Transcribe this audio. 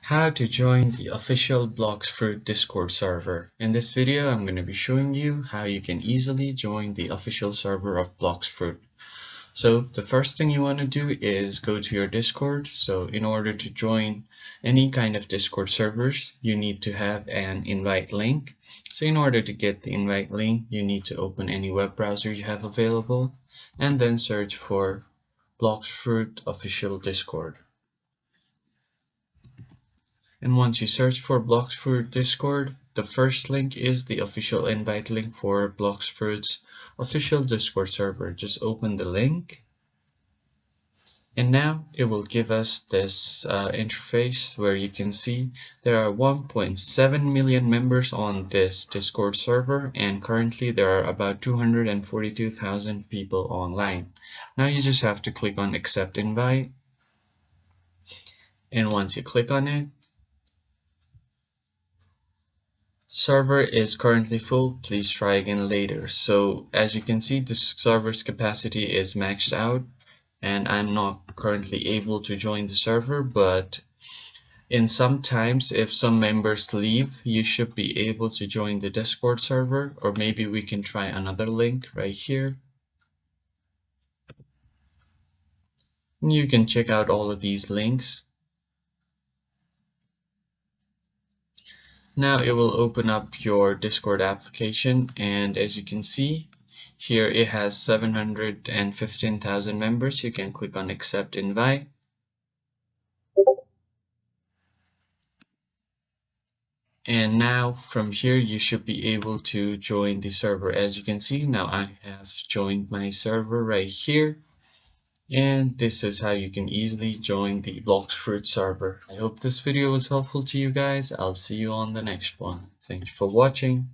How to join the official Blox Fruit Discord server. In this video, I'm going to be showing you how you can easily join the official server of Blox Fruit. So the first thing you want to do is go to your Discord. So in order to join any kind of Discord servers, you need to have an invite link. So in order to get the invite link, you need to open any web browser you have available and then search for Blox Fruit official Discord. And once you search for Blox Fruit Discord, the first link is the official invite link for Blox Fruit's official Discord server. Just open the link, and now it will give us this interface where you can see there are 1.7 million members on this Discord server, and currently there are about 242,000 people online. Now you just have to click on accept invite, and once you click on it, server is currently full, please try again later. So as you can see, the server's capacity is maxed out and I'm not currently able to join the server, but in some times if some members leave, you should be able to join the Discord server, or maybe we can try another link right here. And you can check out all of these links. Now it will open up your Discord application, and as you can see here, it has 715,000 members. You can click on accept invite. And now from here, you should be able to join the server. As you can see, now I have joined my server right here. And this is how you can easily join the Blox Fruit server. I hope this video was helpful to you guys. I'll see you on the next one. Thank you for watching.